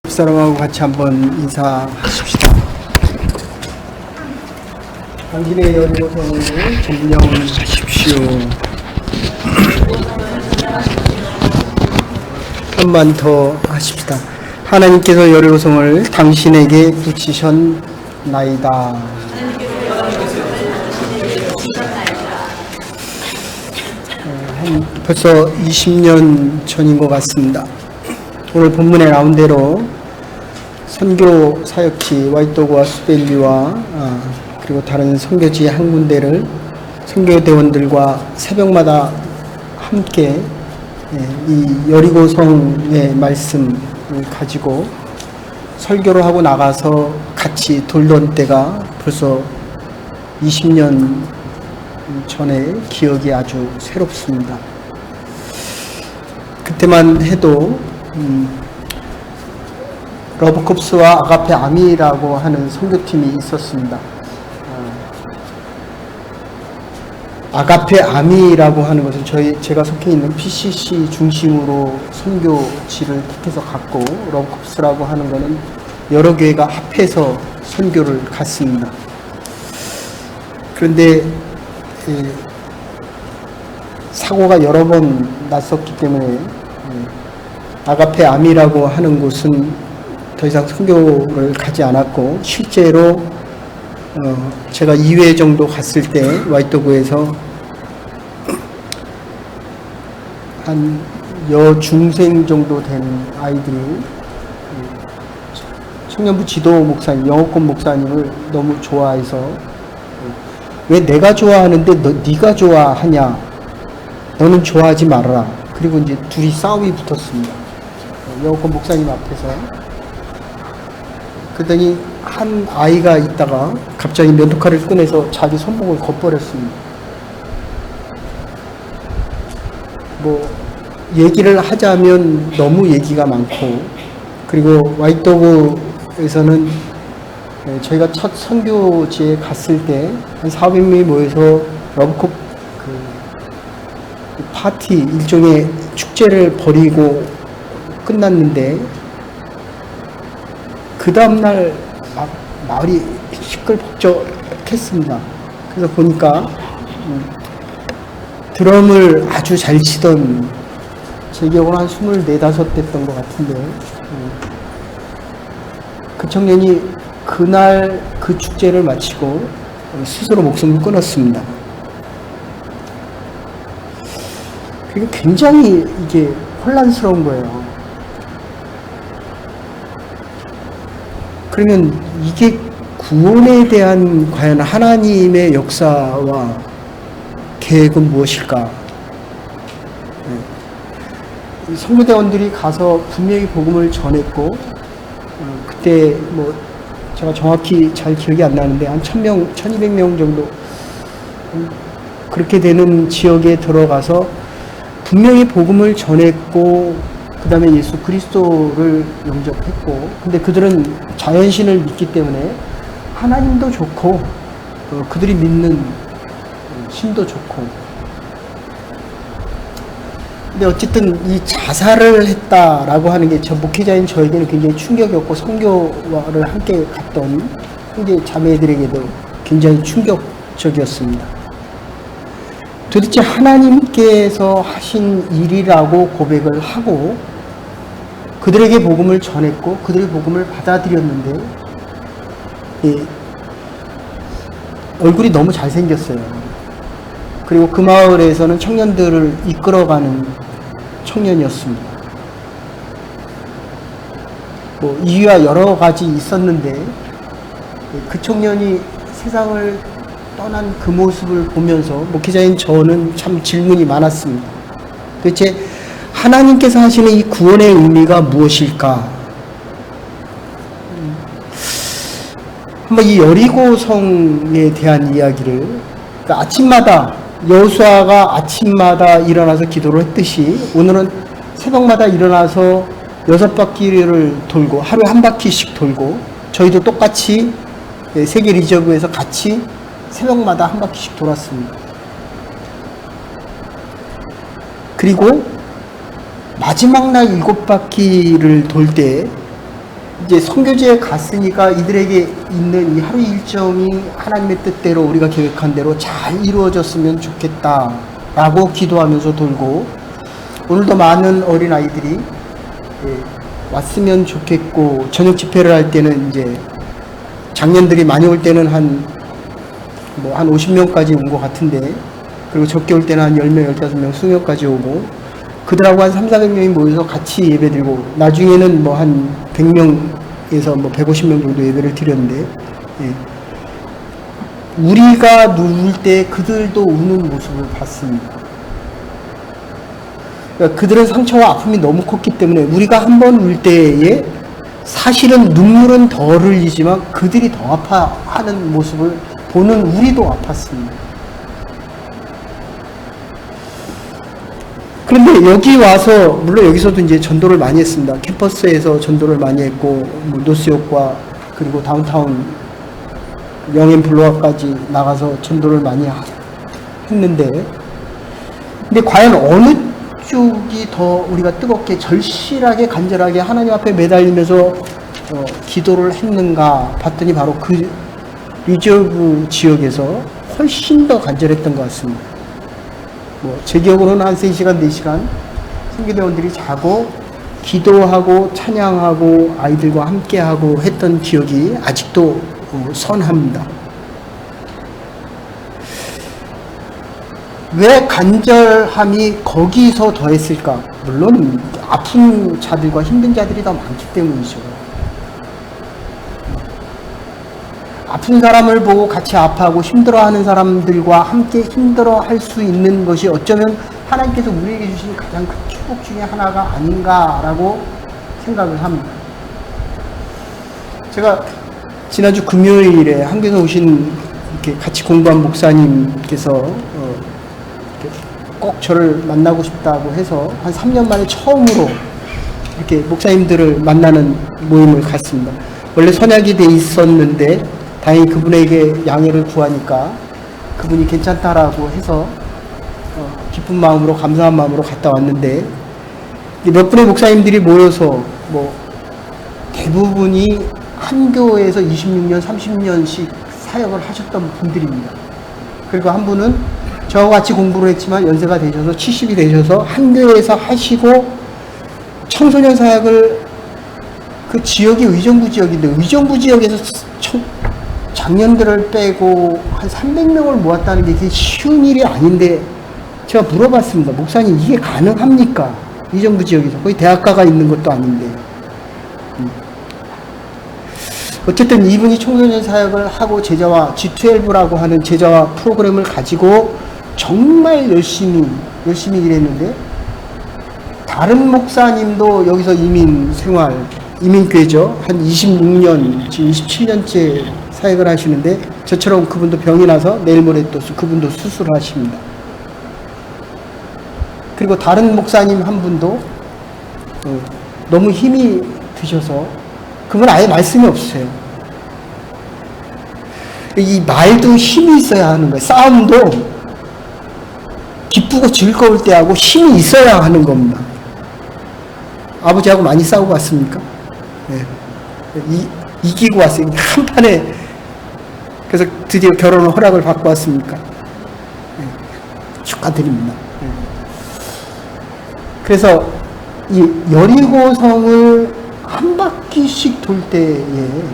사람하고 같이 한번 인사하십시다. 당신의 여리고성을 점령하십시오. 한 번 더 하십시다. 하나님께서 여리고성을 당신에게 붙이셨나이다. 벌써 20년 전인 것 같습니다. 오늘 본문에 나온 대로 선교 사역지 와이토그와 수벨리와 그리고 다른 선교지 한 군데를 선교대원들과 새벽마다 함께 이 여리고성의 말씀을 가지고 설교를 하고 나가서 같이 돌던 때가 벌써 20년 전에 기억이 아주 새롭습니다. 그때만 해도 러브콥스와 아가페 아미라고 하는 선교팀이 있었습니다. 아가페 아미라고 하는 것은 제가 속해 있는 PCC 중심으로 선교지를 택해서 갔고, 러브콥스라고 하는 것은 여러 교회가 합해서 선교를 갔습니다. 그런데 사고가 여러 번 났었기 때문에 아가페 아미라고 하는 곳은 더 이상 선교를 가지 않았고, 실제로 제가 2회 정도 갔을 때 와이토그에서 한 여중생 정도 된 아이들이 청년부 지도 목사님, 영어권 목사님을 너무 좋아해서 왜 내가 좋아하는데 네가 좋아하냐, 너는 좋아하지 말아라. 그리고 이제 둘이 싸움이 붙었습니다. 영어권 목사님 앞에서. 그러더니 한 아이가 있다가 갑자기 면도칼을 꺼내서 자기 손목을 걷버렸습니다. 얘기를 하자면 너무 얘기가 많고, 그리고 와이토그에서는 저희가 첫 선교지에 갔을 때 한 400명이 모여서 러브콥 파티, 일종의 축제를 벌이고 끝났는데, 그 다음날 마을이 시끌벅적했습니다. 그래서 보니까 드럼을 아주 잘 치던, 제 기억으로 한 24, 5 됐던 것 같은데, 그 청년이 그날 그 축제를 마치고 스스로 목숨을 끊었습니다. 그게 굉장히 이게 혼란스러운 거예요. 그러면 이게 구원에 대한 과연 하나님의 역사와 계획은 무엇일까? 선교대원들이 가서 분명히 복음을 전했고, 그때 제가 정확히 잘 기억이 안 나는데 한 1000명, 1200명 정도 그렇게 되는 지역에 들어가서 분명히 복음을 전했고, 그 다음에 예수 그리스도를 영접했고, 근데 그들은 자연신을 믿기 때문에 하나님도 좋고, 그들이 믿는 신도 좋고, 근데 어쨌든 이 자살을 했다라고 하는 게 저 목회자인 저에게는 굉장히 충격이었고, 선교를 함께 갔던 형제 자매들에게도 굉장히 충격적이었습니다. 도대체 하나님께서 하신 일이라고 고백을 하고 그들에게 복음을 전했고 그들의 복음을 받아들였는데, 얼굴이 너무 잘생겼어요. 그리고 그 마을에서는 청년들을 이끌어가는 청년이었습니다. 이유야 여러 가지 있었는데, 그 청년이 세상을 떠난 그 모습을 보면서 목회자인 저는 참 질문이 많았습니다. 도대체 하나님께서 하시는 이 구원의 의미가 무엇일까? 한번 이 여리고성에 대한 이야기를, 그러니까 아침마다 여호수아가 아침마다 일어나서 기도를 했듯이 오늘은 새벽마다 일어나서 6바퀴를 돌고, 하루에 한 바퀴씩 돌고, 저희도 똑같이 세계 리저브에서 같이 새벽마다 한 바퀴씩 돌았습니다. 그리고 마지막 날 7바퀴를 돌 때 이제 선교지에 갔으니까 이들에게 있는 이 하루 일정이 하나님의 뜻대로 우리가 계획한 대로 잘 이루어졌으면 좋겠다라고 기도하면서 돌고, 오늘도 많은 어린아이들이 왔으면 좋겠고, 저녁 집회를 할 때는 이제 작년들이 많이 올 때는 한 50명까지 온 것 같은데, 그리고 적게 올 때는 한 10명, 15명, 20명까지 오고, 그들하고 한 300~400명이 모여서 같이 예배 드리고, 나중에는 한 100명에서 150명 정도 예배를 드렸는데, 우리가 누울 때 그들도 우는 모습을 봤습니다. 그러니까 그들은 상처와 아픔이 너무 컸기 때문에 우리가 한 번 울 때에 사실은 눈물은 덜 흘리지만 그들이 더 아파하는 모습을 보는 우리도 아팠습니다. 그런데 여기 와서, 물론 여기서도 이제 전도를 많이 했습니다. 캠퍼스에서 전도를 많이 했고, 노스욕과 그리고 다운타운 영앤 블로어까지 나가서 전도를 많이 했는데, 근데 과연 어느 쪽이 더 우리가 뜨겁게 절실하게 간절하게 하나님 앞에 매달리면서 기도를 했는가 봤더니 바로 그 리저브 지역에서 훨씬 더 간절했던 것 같습니다. 제 기억으로는 한 3시간, 4시간 선교대원들이 자고 기도하고 찬양하고 아이들과 함께하고 했던 기억이 아직도 선합니다. 왜 간절함이 거기서 더했을까? 물론 아픈 자들과 힘든 자들이 더 많기 때문이죠. 아픈 사람을 보고 같이 아파하고 힘들어하는 사람들과 함께 힘들어할 수 있는 것이 어쩌면 하나님께서 우리에게 주신 가장 큰 축복 중에 하나가 아닌가라고 생각을 합니다. 제가 지난주 금요일에 한국에서 오신 이렇게 같이 공부한 목사님께서 꼭 저를 만나고 싶다고 해서 한 3년 만에 처음으로 이렇게 목사님들을 만나는 모임을 갔습니다. 원래 선약이 돼 있었는데 다행히 그분에게 양해를 구하니까 그분이 괜찮다라고 해서 기쁜 마음으로, 감사한 마음으로 갔다 왔는데, 몇 분의 목사님들이 모여서 대부분이 한 교회에서 26년, 30년씩 사역을 하셨던 분들입니다. 그리고 한 분은 저와 같이 공부를 했지만 연세가 되셔서 70이 되셔서 한 교회에서 하시고, 청소년 사역을, 그 지역이 의정부 지역인데 의정부 지역에서 장년들을 빼고 한 300명을 모았다는 게 이게 쉬운 일이 아닌데, 제가 물어봤습니다. 목사님, 이게 가능합니까? 의정부 지역에서 거의 대학가가 있는 것도 아닌데. 어쨌든 이분이 청소년 사역을 하고 제자와 G12라고 하는 제자와 프로그램을 가지고 정말 열심히 일했는데, 다른 목사님도 여기서 이민교회죠. 한 26년, 지금 27년째 사역을 하시는데, 저처럼 그분도 병이 나서 내일 모레 또 그분도 수술을 하십니다. 그리고 다른 목사님 한 분도 너무 힘이 드셔서 그분 아예 말씀이 없으세요. 이 말도 힘이 있어야 하는 거예요. 싸움도 기쁘고 즐거울 때 하고 힘이 있어야 하는 겁니다. 아버지하고 많이 싸우고 왔습니까? 네. 이기고 왔어요. 한 판에. 그래서 드디어 결혼을 허락을 받고 왔습니까? 네. 축하드립니다. 네. 그래서 이 여리고성을 한 바퀴씩 돌 때에,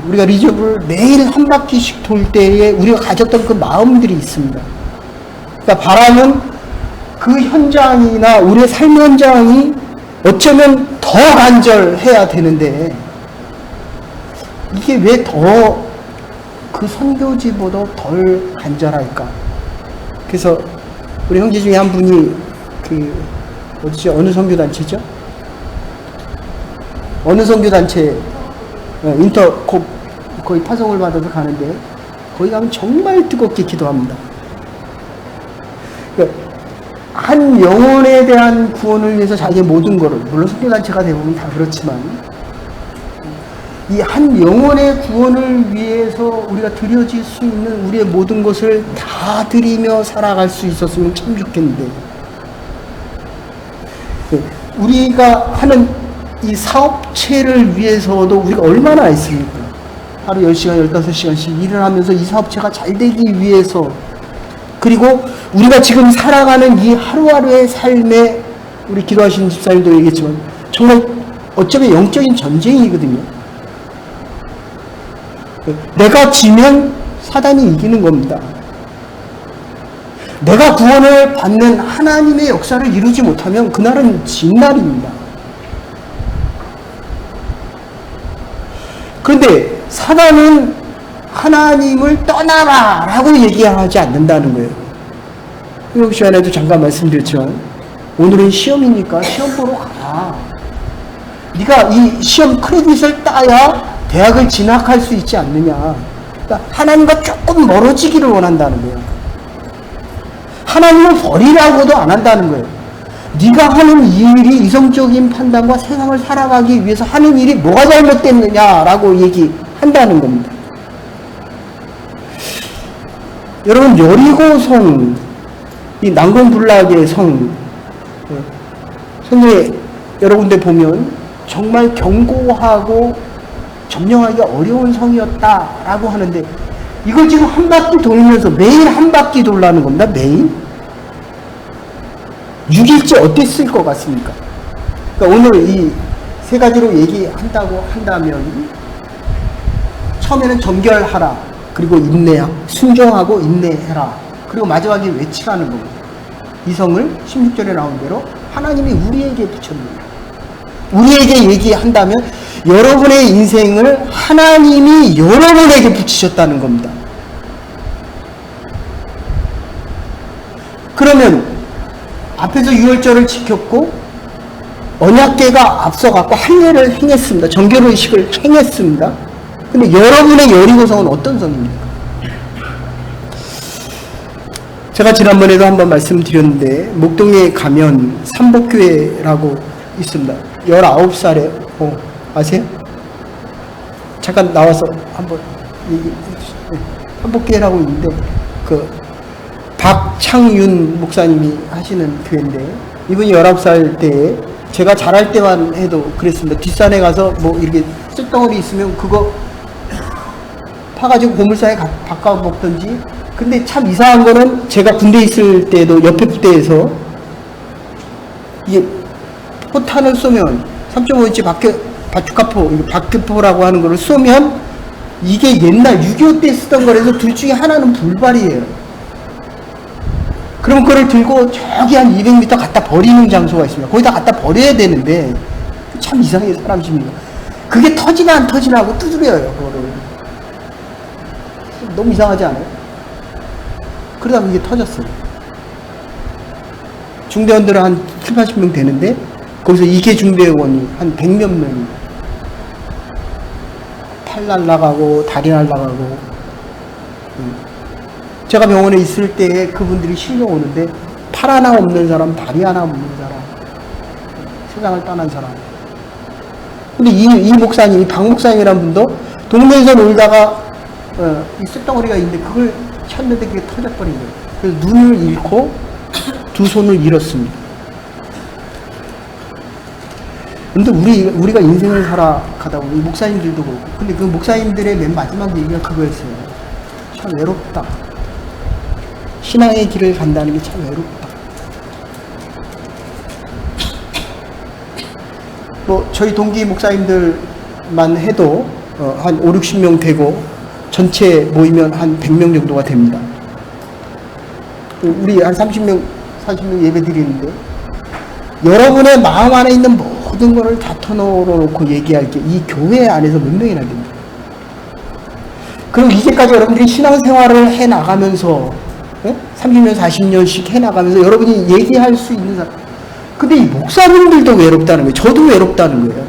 우리가 리저브를 매일 한 바퀴씩 돌 때에 우리가 가졌던 그 마음들이 있습니다. 그러니까 바람은 그 현장이나 우리의 삶 현장이 어쩌면 더 간절해야 되는데, 이게 왜 더 그 선교지보다 덜 간절할까? 그래서 우리 형제 중에 한 분이 어느 선교단체죠? 어느 선교단체 거의 파송을 받아서 가는데, 거기 가면 정말 뜨겁게 기도합니다. 그러니까 한 영혼에 대한 구원을 위해서 자기의 모든 것을, 물론 선교단체가 대부분 다 그렇지만, 이 한 영혼의 구원을 위해서 우리가 드려질 수 있는 우리의 모든 것을 다 드리며 살아갈 수 있었으면 참 좋겠는데, 우리가 하는 이 사업체를 위해서도 우리가 얼마나 있습니까? 하루 10시간, 15시간씩 일을 하면서 이 사업체가 잘 되기 위해서, 그리고 우리가 지금 살아가는 이 하루하루의 삶에, 우리 기도하시는 집사님도 얘기했지만 정말 어쩌면 영적인 전쟁이거든요. 내가 지면 사단이 이기는 겁니다. 내가 구원을 받는 하나님의 역사를 이루지 못하면 그날은 진 날입니다. 그런데 사단은 하나님을 떠나라 라고 얘기하지 않는다는 거예요. 이번 시간에도 잠깐 말씀드렸지만 오늘은 시험이니까 시험 보러 가라. 네가 이 시험 크레딧을 따야 대학을 진학할 수 있지 않느냐. 그러니까 하나님과 조금 멀어지기를 원한다는 거예요. 하나님을 버리라고도 안 한다는 거예요. 네가 하는 일이 이성적인 판단과 세상을 살아가기 위해서 하는 일이 뭐가 잘못됐느냐라고 얘기한다는 겁니다. 여러분, 여리고성, 이 난공불락의 성, 성경에 여러 군데 보면 정말 견고하고 점령하기 어려운 성이었다라고 하는데, 이걸 지금 한 바퀴 돌면서 매일 한 바퀴 돌라는 겁니다. 매일. 6일째 어땠을 것 같습니까? 그러니까 오늘 이 세 가지로 얘기한다고 한다면, 처음에는 정결하라, 그리고 인내하, 순종하고 인내해라, 그리고 마지막에 외치라는 겁니다. 이 성을 16절에 나온 대로 하나님이 우리에게 붙였습니다. 우리에게 얘기한다면 여러분의 인생을 하나님이 여러분에게 붙이셨다는 겁니다. 그러면 앞에서 유월절을 지켰고 언약궤가 앞서갖고 할례를 행했습니다. 정결의식을 행했습니다. 근데 여러분의 여리고성은 어떤 성입니까? 제가 지난번에도 한번 말씀드렸는데, 목동에 가면 삼복교회라고 있습니다. 19살에 아세요? 잠깐 나와서 한번 얘기해 주시죠. 삼복교회라고 있는데, 그 박창윤 목사님이 하시는 교회인데, 이분이 19살 때에 제가 자랄 때만 해도 그랬습니다. 뒷산에 가서 뭐 이렇게 쇳덩어리 있으면 그거 파가지고 고물상에 바꿔 먹던지. 근데 참 이상한 거는, 제가 군대 있을 때도 옆에 부대에서 이게 포탄을 쏘면 3.5인치 박격포라고 하는 거를 쏘면, 이게 옛날 6.25 때 쓰던 거라서 둘 중에 하나는 불발이에요. 그럼 그걸 들고 저기 한 200m 갖다 버리는 장소가 있습니다. 거기다 갖다 버려야 되는데, 참 이상해요, 사람 심리가. 그게 터지나 안 터지나 하고 두드려요, 그거를. 너무 이상하지 않아요? 그러다 보니 이게 터졌어요. 중대원들은 한 7, 80명 되는데, 거기서 이계 중대원이 한 100몇 명이 팔 날라가고 다리 날라가고. 제가 병원에 있을 때 그분들이 실려 오는데, 팔 하나 없는 사람, 다리 하나 없는 사람, 세상을 떠난 사람. 근데 이 목사님, 이 박 목사님이라는 분도 동네에서 놀다가 이 쇳덩어리가 있는데 그걸 쳤는데 그게 터져버린 거예요. 그래서 눈을 잃고 두 손을 잃었습니다. 근데 우리가 인생을 살아가다 보면, 이 목사님들도 그렇고, 근데 그 목사님들의 맨 마지막 얘기가 그거였어요. 참 외롭다. 신앙의 길을 간다는 게 참 외롭다. 뭐 저희 동기 목사님들만 해도 한 5, 60명 되고, 전체 모이면 한 100명 정도가 됩니다. 우리 한 30명, 40명 예배 드리는데, 여러분의 마음 안에 있는 모든 것을 다 터놓고 얘기할 게 이 교회 안에서 몇 명이나 됩니다. 그럼 이제까지 여러분들이 신앙생활을 해나가면서 30년, 40년씩 해나가면서 여러분이 얘기할 수 있는 사람. 근데 이 목사님들도 외롭다는 거예요. 저도 외롭다는 거예요.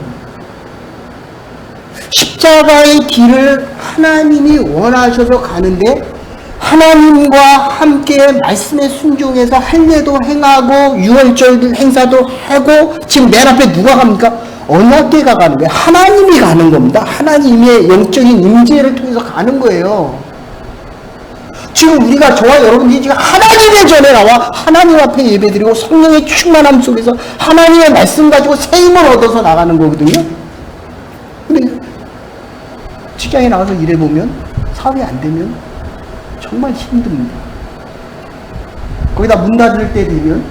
십자가의 길을 하나님이 원하셔서 가는데, 하나님과 함께 말씀에 순종해서 할례도 행하고 유월절 행사도 하고, 지금 맨 앞에 누가 갑니까? 언약궤가 가는 거예요. 하나님이 가는 겁니다. 하나님의 영적인 임재를 통해서 가는 거예요. 지금 우리가 저와 여러분이 지금 하나님의 전에 나와 하나님 앞에 예배드리고 성령의 충만함 속에서 하나님의 말씀 가지고 새 힘을 얻어서 나가는 거거든요. 근데 직장에 나가서 일해보면 사업이 안 되면 정말 힘듭니다. 거기다 문 닫을 때 되면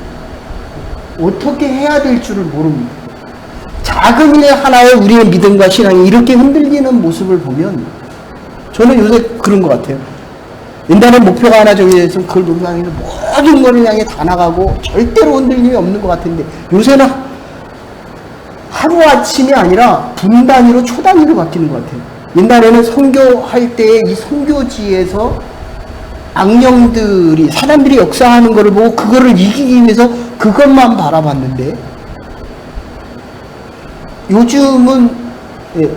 어떻게 해야 될 줄을 모릅니다. 작은 일 하나에 우리의 믿음과 신앙이 이렇게 흔들리는 모습을 보면 저는 요새 그런 것 같아요. 옛날에 목표가 하나 정해져서 그걸 목표하는 모든 것을 향해 다 나가고 절대로 흔들림이 없는 것 같은데 요새는 하루아침이 아니라 분 단위로 초 단위로 바뀌는 것 같아요. 옛날에는 선교할 때 이 선교지에서 악령들이 사람들이 역사하는 것을 보고 그거를 이기기 위해서 그것만 바라봤는데 요즘은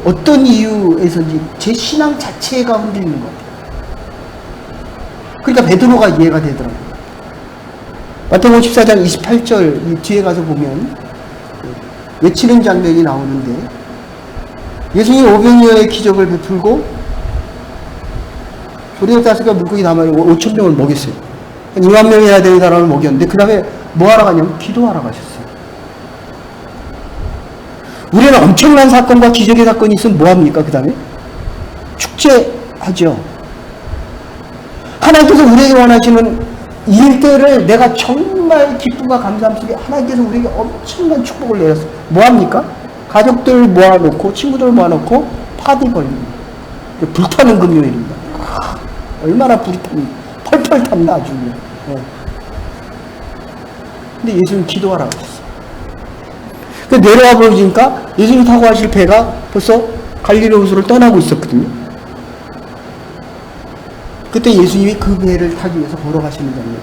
어떤 이유에서인지 제 신앙 자체가 흔들리는 것 같아요. 그러니까 베드로가 이해가 되더라고요. 마태복음 14장 28절 이 뒤에 가서 보면 외치는 장면이 나오는데 예수님이 오병이어의 기적을 베풀고 조리에 따스가 물고기 담아서 5,000명을 먹였어요. 2만 명이나 되는 사람을 먹였는데 그 다음에 뭐 하러 가냐면 기도하러 가셨어요. 우리는 엄청난 사건과 기적의 사건이 있으면 뭐합니까? 그 다음에 축제하죠. 하나님께서 우리에게 원하시는 일들을 내가 정말 기쁨과 감사함 속에 하나님께서 우리에게 엄청난 축복을 내렸어요. 뭐합니까? 가족들 모아놓고 친구들 모아놓고 파티 벌립니다. 불타는 금요일입니다. 얼마나 불이 탑니다. 펄펄 탑니다. 아주. 근데 예수님 기도하라고 했어요. 내려와 보니까 예수님 타고 가실 배가 벌써 갈릴리 호수를 떠나고 있었거든요. 그때 예수님이 그 배를 타기 위해서 걸어가시는 장면.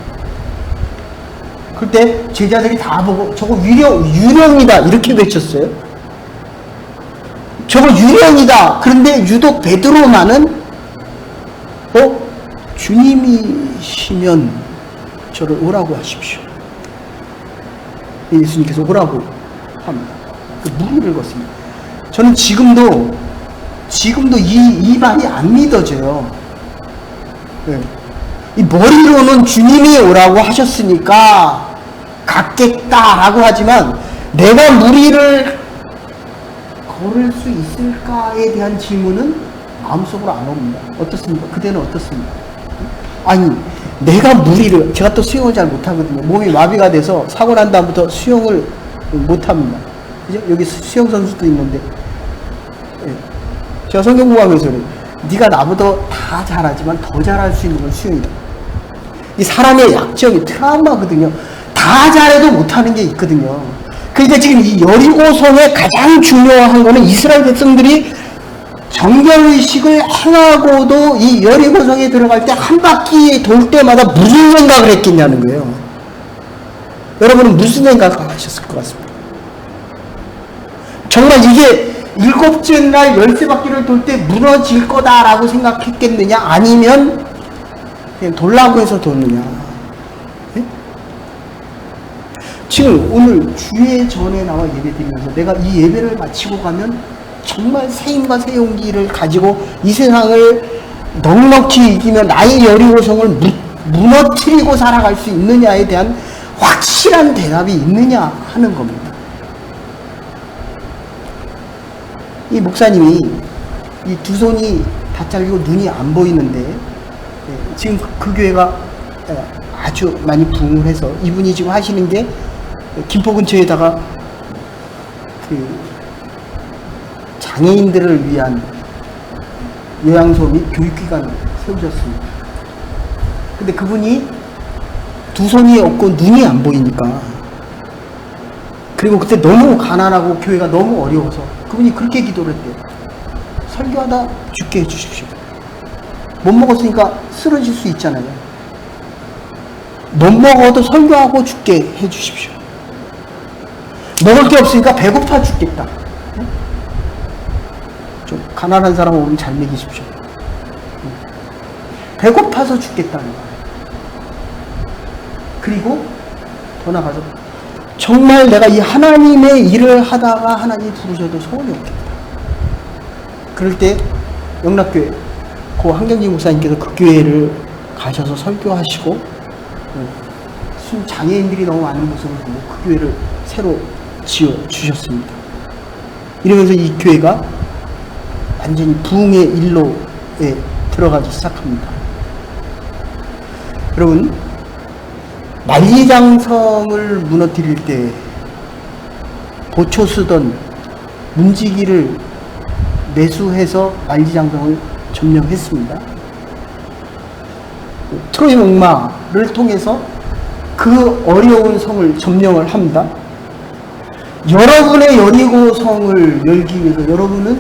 그때 제자들이 다 보고 저거 유령이다 이렇게 외쳤어요. 저거 유령이다. 그런데 유독 베드로만은 주님이시면 저를 오라고 하십시오. 예수님께서 오라고 합니다. 무리를 걷습니다. 저는 지금도 이 말이 안 믿어져요. 네. 이 머리로는 주님이 오라고 하셨으니까 갔겠다라고 하지만 내가 무리를 걸을 수 있을까에 대한 질문은 마음속으로 안 옵니다. 어떻습니까? 그대는 어떻습니까? 아니 내가 무리를 제가 또 수영을 잘 못하거든요. 몸이 마비가 돼서 사고 난 다음부터 수영을 못합니다. 그죠? 여기 수영 선수도 있는데 제가 성경 공부하면서 네가 나보다 다 잘하지만 더 잘할 수 있는 건 수영이다. 이 사람의 약점이 트라우마거든요. 다 잘해도 못하는 게 있거든요. 그러니까 지금 이 여리고성의 가장 중요한 거는 이스라엘 백성들이 정결의식을 행하고도 이 여리고성에 들어갈 때 한 바퀴 돌 때마다 무슨 생각을 했겠냐는 거예요. 여러분은 무슨 생각을 하셨을 것 같습니다. 정말 이게 7째 날 13바퀴를 돌 때 무너질 거다라고 생각했겠느냐 아니면 그냥 돌라고 해서 도느냐. 네? 지금 오늘 주의 전에 나와 예배드리면서 내가 이 예배를 마치고 가면 정말 새 힘과 새 용기를 가지고 이 세상을 넉넉히 이기며 나의 여리고성을 무너뜨리고 살아갈 수 있느냐에 대한 확실한 대답이 있느냐 하는 겁니다. 이 목사님이 이 두 손이 다 잘리고 눈이 안 보이는데 지금 그 교회가 아주 많이 부흥을 해서 이분이 지금 하시는 게 김포 근처에다가 그 장애인들을 위한 요양소 및 교육기관을 세우셨습니다. 근데 그분이 두 손이 없고 눈이 안 보이니까 그리고 그때 너무 가난하고 교회가 너무 어려워서 그분이 그렇게 기도를 했대요. 설교하다 죽게 해주십시오. 못 먹었으니까 쓰러질 수 있잖아요. 못 먹어도 설교하고 죽게 해주십시오. 먹을 게 없으니까 배고파 죽겠다. 좀 가난한 사람 오면 잘 먹이십시오. 배고파서 죽겠다는 거예요. 그리고 더 나가서 정말 내가 이 하나님의 일을 하다가 하나님이 부르셔도 소원이 없겠다. 그럴 때 영락교회 고 한경진 목사님께서 그 교회를 가셔서 설교하시고 장애인들이 너무 많은 모습을 보고 그 교회를 새로 지어 주셨습니다. 이러면서 이 교회가 완전히 부흥의 일로에 들어가기 시작합니다. 여러분, 만리장성을 무너뜨릴 때 보초수던 문지기를 매수해서 만리장성을 점령했습니다. 트로이 목마를 통해서 그 어려운 성을 점령을 합니다. 여러분의 여리고성을 열기 위해서, 여러분은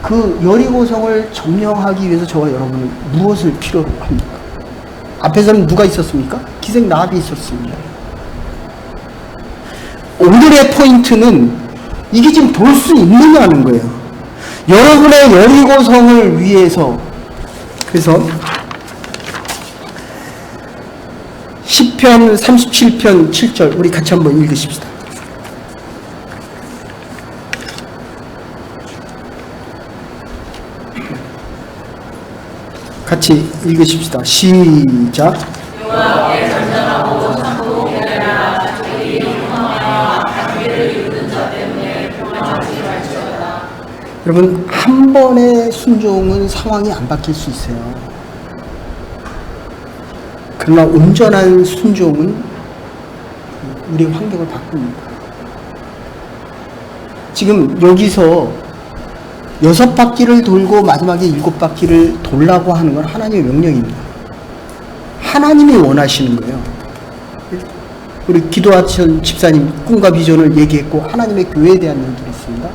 그 여리고성을 점령하기 위해서 저와 여러분은 무엇을 필요로 합니까? 앞에서는 누가 있었습니까? 기생 라합이 있었습니다. 오늘의 포인트는 이게 지금 돌 수 있느냐는 거예요. 여러분의 여리고성을 위해서. 그래서 시편 37편 7절 우리 같이 한번 읽으십시다. 같이 읽으십시다. 시작. 여호와께 전전하고 참고 기다리라. 자기의 평안하여 자기를 이루는 자 때문에 평안하지 말지어다. 여러분, 한 번의 순종은 상황이 안 바뀔 수 있어요. 그러나 온전한 순종은 우리 환경을 바꿉니다. 지금 여기서 6바퀴를 돌고 마지막에 7바퀴를 돌라고 하는 건 하나님의 명령입니다. 하나님이 원하시는 거예요. 우리 기도하신 집사님 꿈과 비전을 얘기했고 하나님의 교회에 대한 얘기를 했습니다.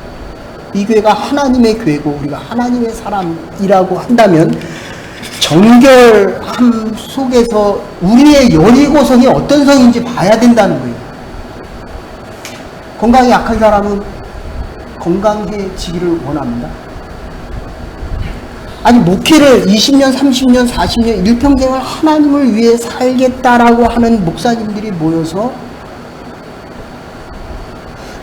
이 교회가 하나님의 교회고 우리가 하나님의 사람이라고 한다면 정결함 속에서 우리의 여리고성이 어떤 성인지 봐야 된다는 거예요. 건강이 약한 사람은 건강해지기를 원합니다. 아니, 목회를 20년, 30년, 40년, 일평생을 하나님을 위해 살겠다라고 하는 목사님들이 모여서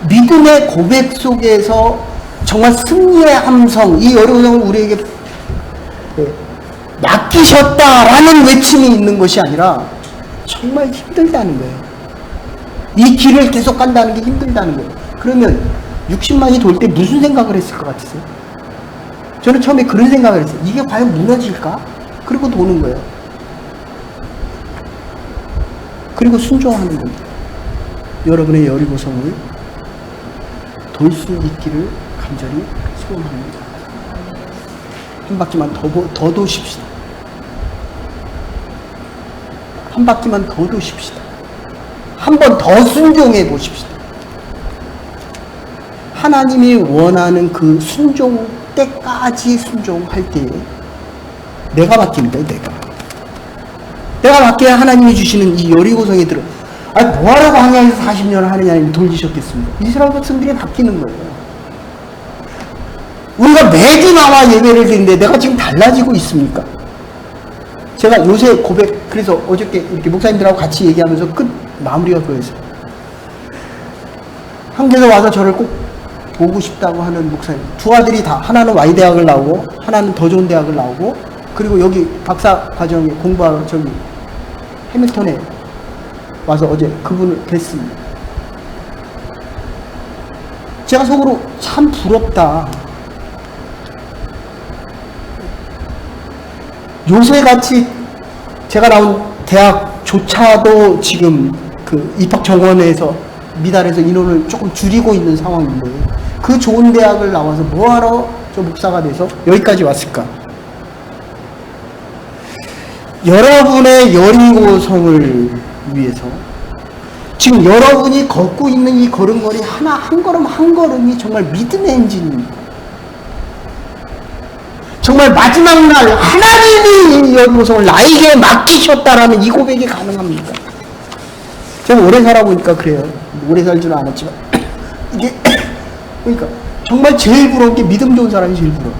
믿음의 고백 속에서 정말 승리의 함성, 이 여리고성을 우리에게 맡기셨다라는 외침이 있는 것이 아니라 정말 힘들다는 거예요. 이 길을 계속 간다는 게 힘들다는 거예요. 그러면 60만이 돌 때 무슨 생각을 했을 것 같으세요? 저는 처음에 그런 생각을 했어요. 이게 과연 무너질까? 그리고 도는 거예요. 그리고 순종하는 겁니다. 여러분의 여리고성을 돌 수 있기를 간절히 소원합니다. 한 바퀴만 더 도십시다. 한 바퀴만 더 도십시다. 한 번 더 순종해 보십시다. 하나님이 원하는 그 순종 때까지 순종할 때에 내가 바뀝니다. 내가 바뀌어야 하나님이 주시는 이 여리고성에 들어. 아니, 뭐하라고 광야에서 40년을 하느냐니 돌리셨겠습니까? 이스라엘 백성들이 바뀌는 거예요. 우리가 매주 나와 예배를 드리는데 내가 지금 달라지고 있습니까? 제가 요새 고백, 그래서 어저께 이렇게 목사님들하고 같이 얘기하면서 끝 마무리가 그거였어요. 한국에서 와서 저를 꼭 보고 싶다고 하는 목사님. 두 아들이 다, 하나는 Y대학을 나오고 하나는 더 좋은 대학을 나오고, 그리고 여기 박사 과정에 공부하러 저기 해밀턴에 와서 어제 그분을 뵀습니다. 제가 속으로 참 부럽다. 요새같이 제가 나온 대학조차도 지금 그 입학 정원에서 미달해서 인원을 조금 줄이고 있는 상황인데, 그 좋은 대학을 나와서 뭐하러 저 목사가 돼서 여기까지 왔을까? 여러분의 여리고성을 위해서 지금 여러분이 걷고 있는 이 걸음걸이 하나 한 걸음 한 걸음이 정말 믿음의 엔진입니다. 정말 마지막 날 하나님이 이 여리고성을 나에게 맡기셨다라는 이 고백이 가능합니다. 제가 오래 살아보니까 그래요. 오래 살지는 않았지만 이게 그러니까 정말 제일 부러운 게 믿음 좋은 사람이 제일 부러워.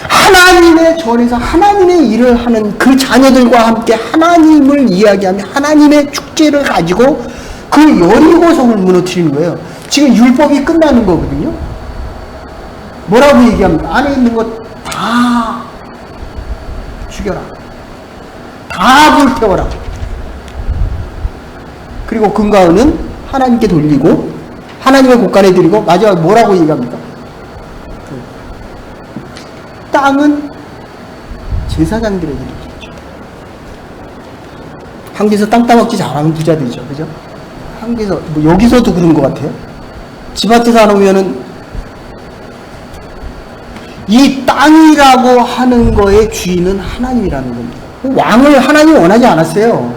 하나님의 절에서 하나님의 일을 하는 그 자녀들과 함께 하나님을 이야기하며 하나님의 축제를 가지고 그 여리고성을 무너뜨리는 거예요. 지금 율법이 끝나는 거거든요. 뭐라고 얘기합니까? 안에 있는 것 다 죽여라. 다 불태워라. 그리고 금가은은 하나님께 돌리고 하나님의 곳간에 드리고 마지막에 뭐라고 얘기합니까? 땅은 제사장들에게 드리죠. 한국에서 땅 따먹기 잘하는 부자들이죠. 그죠? 한국에서, 뭐 여기서도 그런 것 같아요. 집한테 사놓으면은 이 땅이라고 하는 거의 주인은 하나님이라는 겁니다. 왕을 하나님이 원하지 않았어요.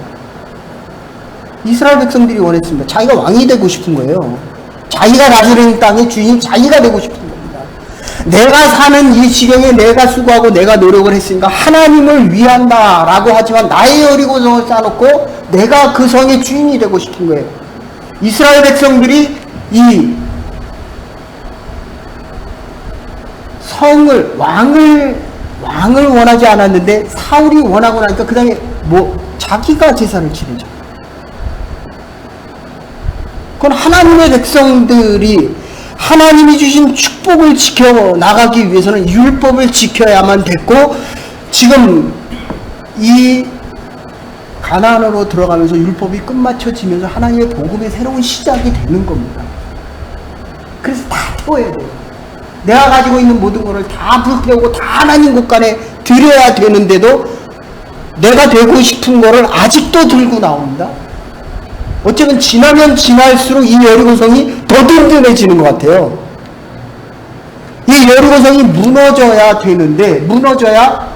이스라엘 백성들이 원했습니다. 자기가 왕이 되고 싶은 거예요. 자기가 다스리는 땅의 주인이 자기가 되고 싶은 겁니다. 내가 사는 이 지경에 내가 수고하고 내가 노력을 했으니까 하나님을 위한다 라고 하지만 나의 여리고성을 쌓아놓고 내가 그 성의 주인이 되고 싶은 거예요. 이스라엘 백성들이 이 성을 왕을 원하지 않았는데 사울이 원하고 나니까 그 다음에 자기가 제사를 지내죠. 그건 하나님의 백성들이 하나님이 주신 축복을 지켜나가기 위해서는 율법을 지켜야만 됐고, 지금 이 가나안으로 들어가면서 율법이 끝마쳐지면서 하나님의 복음의 새로운 시작이 되는 겁니다. 그래서 다 태워야 돼요. 내가 가지고 있는 모든 것을 다 불태우고 다 하나님 곳간에 드려야 되는데도 내가 되고 싶은 거를 아직도 들고 나옵니다. 어쩌면 지나면 지날수록 이 여리고성이 더 든든해지는 것 같아요. 이 여리고성이 무너져야 되는데, 무너져야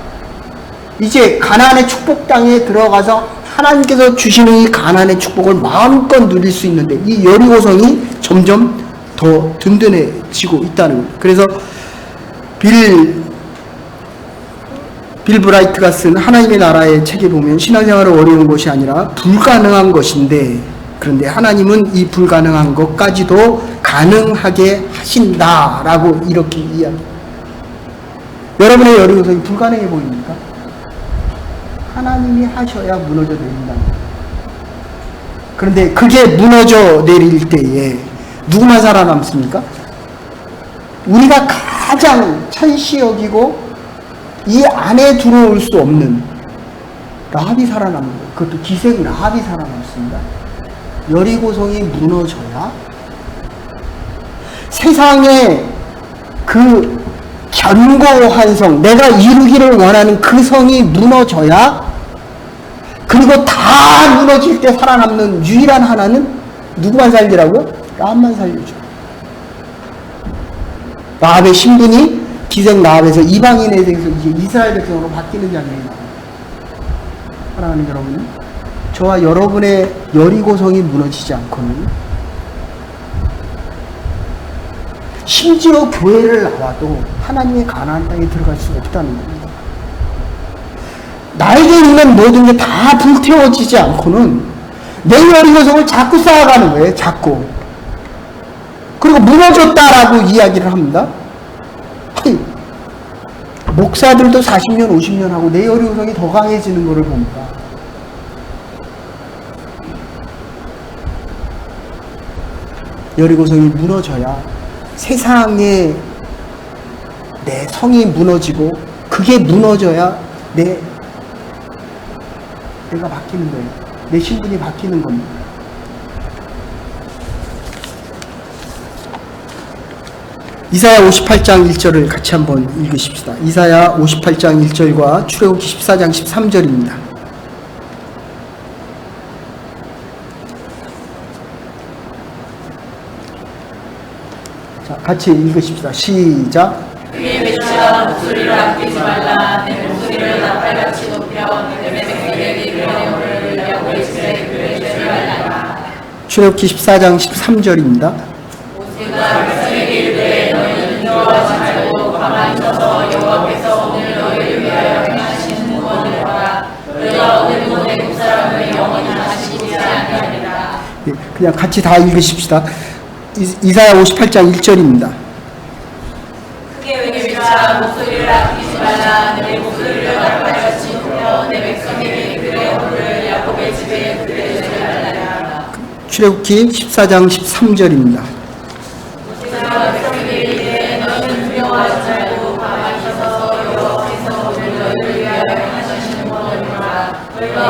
이제 가나안의 축복 땅에 들어가서 하나님께서 주시는 이 가나안의 축복을 마음껏 누릴 수 있는데, 이 여리고성이 점점 더 든든해지고 있다는 거예요. 그래서 빌 브라이트가 쓴 하나님의 나라의 책에 보면 신앙생활을 어려운 것이 아니라 불가능한 것인데, 그런데 하나님은 이 불가능한 것까지도 가능하게 하신다라고 이렇게 이야기합니다. 여러분의 여리고성이 불가능해 보입니까? 하나님이 하셔야 무너져 내린다는 거예요. 그런데 그게 무너져 내릴 때에 누구만 살아남습니까? 우리가 가장 천시 여기고 이 안에 들어올 수 없는 라합이 살아남는 거예요. 그것도 기생 라합이 살아남습니다. 여리고성이 무너져야 세상에 그 견고한 성, 내가 이루기를 원하는 그 성이 무너져야, 그리고 다 무너질 때 살아남는 유일한 하나는 누구만 살리라고요? 라합만 살려줘. 라합의 신분이 기생 라합에서 이방인에 대해서 이제 이스라엘 백성으로 바뀌는 장면이 나와요. 사랑하는 여러분, 저와 여러분의 여리고성이 무너지지 않고는, 심지어 교회를 나와도 하나님의 가나안 땅에 들어갈 수 없다는 겁니다. 나에게 있는 모든 게 다 불태워지지 않고는 내 여리고성을 자꾸 쌓아가는 거예요. 자꾸. 그리고 무너졌다라고 이야기를 합니다. 아니, 목사들도 40년 50년 하고 내 여리고성이 더 강해지는 것을 봅니다. 여리고성이 무너져야 세상에 내 성이 무너지고, 그게 무너져야 내가 바뀌는 거예요. 내 신분이 바뀌는 겁니다. 이사야 58장 1절을 같이 한번 읽으십시다. 이사야 58장 1절과 출애굽기 14장 13절입니다. 자, 같이 읽으십시다. 시작. 그의 외치라 목소리를 아끼지 말라. 내 목소리를 나팔같이 높여 내 백성에게 그의 영혼을 야곱의 집에 그의 죄를 알리라. 출애굽기 14장 13절입니다. 모세가 백성에게 이르되 너희는 두려워하지 말고 가만히 서서 여호와께서 오늘 너희를 위하여 행하신 구원을 보라. 너희가 오늘 본 애굽 사람을 영원히 다시지 아니하리라. 그냥 같이 다 읽으십시다. 이사야 58장 1절입니다. 크게 외치라 목소리를 아끼지 말라. 내 목소리를 나팔같이 높여 내 백성에게 그의 영혼을 야곱의 집에 그의 죄를 알리라. 출애굽기 14장 13절입니다. 모세가 백성에게 이르되 너희는 두려워하지 말고 가만히 서서 여호와께서 오늘 너희를 위하여 행하시는 구원을 보라. 너희가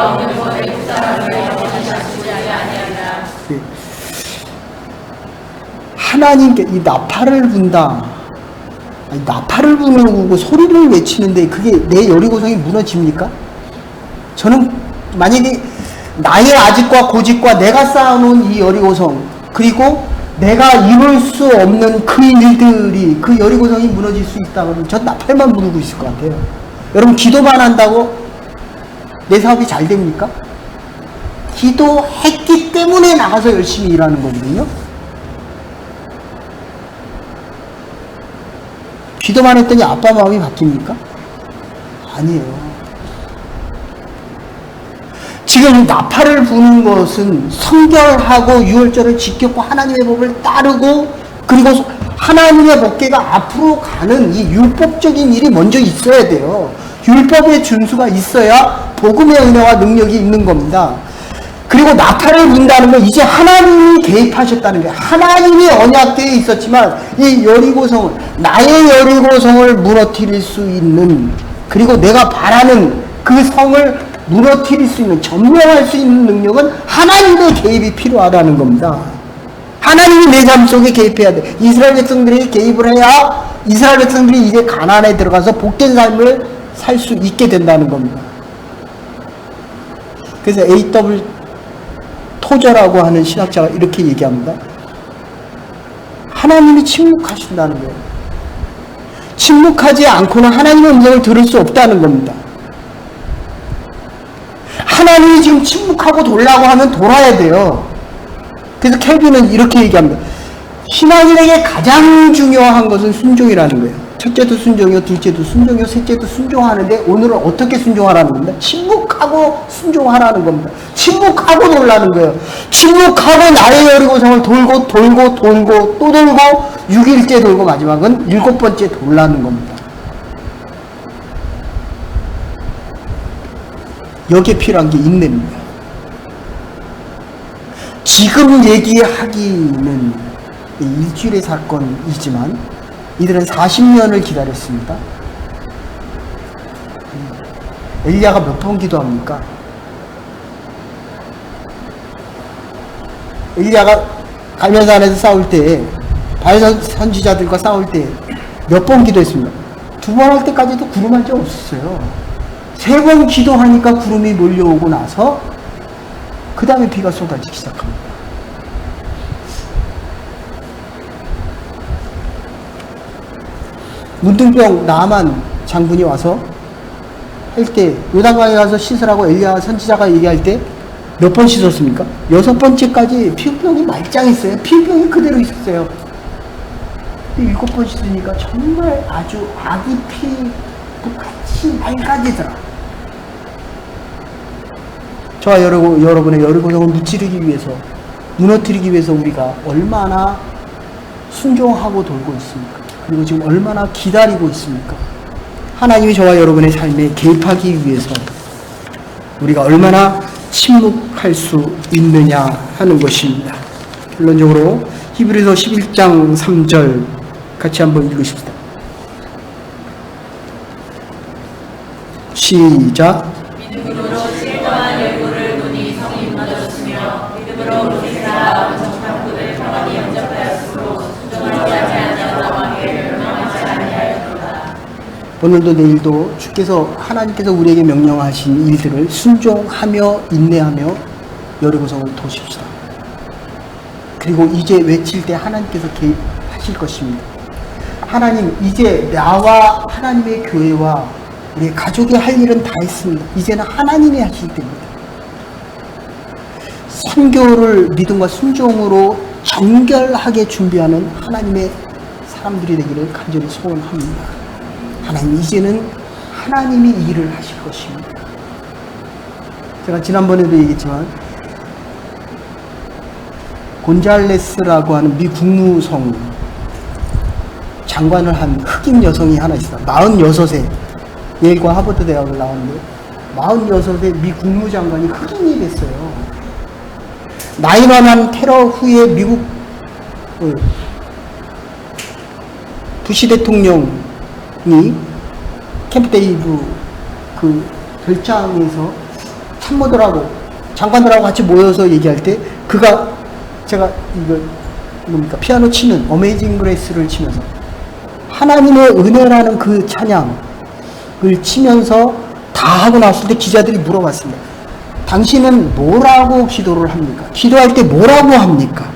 하나님께 이 나팔을 분다. 아니, 나팔을 부르고 소리를 외치는데 그게 내 여리고성이 무너집니까? 저는 만약에 나의 아집과 고집과 내가 쌓아놓은 이 여리고성, 그리고 내가 이룰 수 없는 그 일들이, 그 여리고성이 무너질 수 있다 그러면 전 나팔만 부르고 있을 것 같아요. 여러분, 기도만 한다고 내 사업이 잘 됩니까? 기도했기 때문에 나가서 열심히 일하는 거거든요. 기도만 했더니 아빠 마음이 바뀝니까? 아니에요. 지금 나팔을 부는 것은 성결하고 유월절을 지켰고 하나님의 법을 따르고, 그리고 하나님의 법궤가 앞으로 가는 이 율법적인 일이 먼저 있어야 돼요. 율법의 준수가 있어야 복음의 은혜와 능력이 있는 겁니다. 그리고 나팔을 분다는 건 이제 하나님이 개입하셨다는 거예요. 하나님이 언약궤에 있었지만 이 여리고성을, 나의 여리고성을 무너뜨릴 수 있는, 그리고 내가 바라는 그 성을 무너뜨릴 수 있는, 점령할 수 있는 능력은 하나님의 개입이 필요하다는 겁니다. 하나님이 내 삶 속에 개입해야 돼. 이스라엘 백성들이 개입을 해야 이스라엘 백성들이 이제 가나안에 들어가서 복된 삶을 살 수 있게 된다는 겁니다. 그래서 A.W. 토저라고 하는 신학자가 이렇게 얘기합니다. 하나님이 침묵하신다는 거예요. 침묵하지 않고는 하나님의 음성을 들을 수 없다는 겁니다. 하나님이 지금 침묵하고 돌라고 하면 돌아야 돼요. 그래서 켈빈은 이렇게 얘기합니다. 신앙인에게 가장 중요한 것은 순종이라는 거예요. 첫째도 순종이요, 둘째도 순종이요, 셋째도 순종하는데 오늘은 어떻게 순종하라는 겁니다. 침묵하고 순종하라는 겁니다. 침묵하고 돌라는 거예요. 침묵하고 나의 여리고성을 돌고 또 돌고 6일째 돌고 마지막은 7번째 돌라는 겁니다. 여기에 필요한 게 인내입니다. 지금 얘기하기는 일주일의 사건이지만 이들은 40년을 기다렸습니다. 엘리야가 몇 번 기도합니까? 엘리야가 갈멜산에서 싸울 때, 바알 선지자들과 싸울 때 몇 번 기도했습니다. 2번 할 때까지도 구름 한 적 없었어요. 3번 기도하니까 구름이 몰려오고 나서 그 다음에 비가 쏟아지기 시작합니다. 문둥병 나만 장군이 와서 할 때, 요단강에 가서 씻으라고 엘리야 선지자가 얘기할 때 몇 번 씻었습니까? 6번째까지 피부병이 말짱했어요. 피부병이 그대로 있었어요. 7번 씻으니까 정말 아주 아기 피부같이 맑아지더라. 저와 여러분의 여리고성을 무너뜨리기 위해서 우리가 얼마나 순종하고 돌고 있습니까? 그리고 지금 얼마나 기다리고 있습니까? 하나님이 저와 여러분의 삶에 개입하기 위해서 우리가 얼마나 침묵할 수 있느냐 하는 것입니다. 결론적으로 히브리서 11장 3절 같이 한번 읽으십시다. 시작. 믿음으로 실감한 열고를 눈이 성이 무너졌으며 믿음으로 모세가 정탐꾼을 평안히 영접하였으므로 순종을 하지 아니하다고 하기를 명령하지 아니하였도다. 오늘도 내일도 주께서 하나님께서 우리에게 명령하신 일들을 순종하며 인내하며 여리고성을 도십시다. 그리고 이제 외칠 때 하나님께서 개입하실 것입니다. 하나님, 이제 나와 하나님의 교회와 우리 가족이 할 일은 다 했습니다. 이제는 하나님이 하실 때입니다. 선교를 믿음과 순종으로 정결하게 준비하는 하나님의 사람들이 되기를 간절히 소원합니다. 하나님, 이제는 하나님이 일을 하실 것입니다. 제가 지난번에도 얘기했지만 곤잘레스라고 하는 미 국무성 장관을 한 흑인 여성이 하나 있어요. 46세 예일과 하버드 대학을 나왔는데 46세 미 국무장관이 흑인이 됐어요. 9/11 테러 후에 미국 부시 대통령이 캠프 데이브 그 별장에서 참모들하고 장관들하고 같이 모여서 얘기할 때 그가, 제가 이거 뭡니까? 피아노 치는 어메이징 그레이스를 치면서 하나님의 은혜라는 그 찬양을 치면서 다 하고 났을 때 기자들이 물어봤습니다. 당신은 뭐라고 기도를 합니까? 기도할 때 뭐라고 합니까?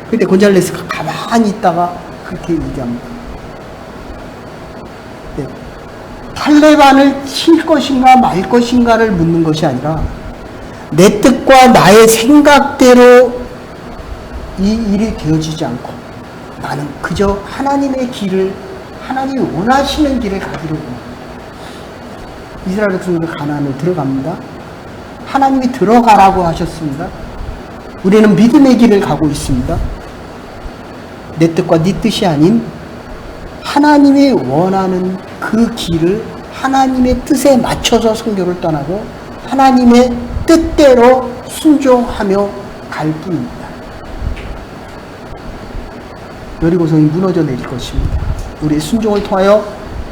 그때 곤잘레스가 가만히 있다가 그렇게 얘기합니다. 네. 탈레반을 칠 것인가 말 것인가를 묻는 것이 아니라 내 뜻과 나의 생각대로 이 일이 되어지지 않고 나는 그저 하나님의 길을, 하나님이 원하시는 길을 가기로 합니다. 이스라엘 백성들 가나안을 들어갑니다. 하나님이 들어가라고 하셨습니다. 우리는 믿음의 길을 가고 있습니다. 내 뜻과 네 뜻이 아닌 하나님이 원하는 그 길을 하나님의 뜻에 맞춰서 선교를 떠나고 하나님의 뜻대로 순종하며 갈 뿐입니다. 여리고성이 무너져 내릴 것입니다. 우리의 순종을 통하여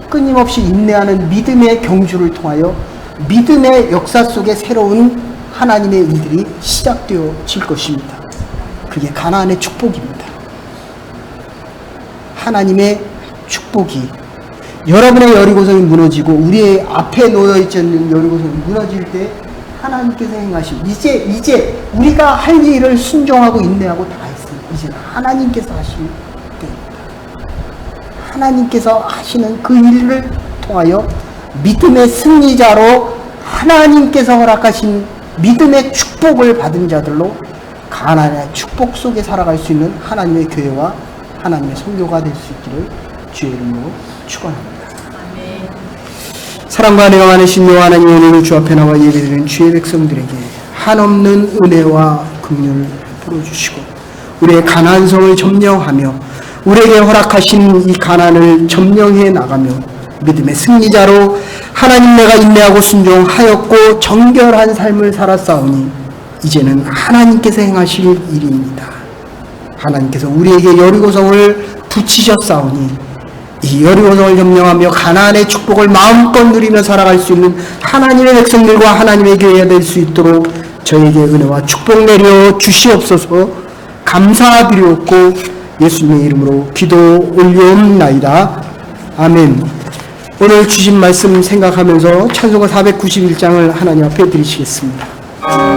끊임없이 인내하는 믿음의 경주를 통하여 믿음의 역사 속에 새로운 하나님의 일들이 시작되어질 것입니다. 그게 가나안의 축복입니다. 하나님의 축복이 여러분의 여리고성이 무너지고 우리의 앞에 놓여있는 여리고성이 무너질 때 하나님께서 행하신 이제 우리가 할 일을 순종하고 인내하고 다 했습니다. 이제 하나님께서 하시는 때입니다. 하나님께서 하시는 그 일을 통하여 믿음의 승리자로 하나님께서 허락하신 믿음의 축복을 받은 자들로 가나안의 축복 속에 살아갈 수 있는 하나님의 교회와 하나님의 선교가 될 수 있기를 주의 이름으로 축원합니다. 사랑과 은혜가 많으신 여호와 하나님, 오늘 주 앞에 나와 예배드리는 주의 백성들에게 한없는 은혜와 긍휼을 풀어주시고 우리의 가나안성을 점령하며 우리에게 허락하신 이 가나안을 점령해 나가며 믿음의 승리자로 하나님 내가 인내하고 순종하였고 정결한 삶을 살았사오니 이제는 하나님께서 행하실 일입니다. 하나님께서 우리에게 여리고성을 붙이셨사오니 이 여리고성을 점령하며 가나안의 축복을 마음껏 누리며 살아갈 수 있는 하나님의 백성들과 하나님의 교회가 될 수 있도록 저에게 은혜와 축복 내려 주시옵소서. 감사드리옵고 예수님의 이름으로 기도 올리옵나이다. 아멘. 오늘 주신 말씀 생각하면서 찬송가 491장을 하나님 앞에 드리시겠습니다.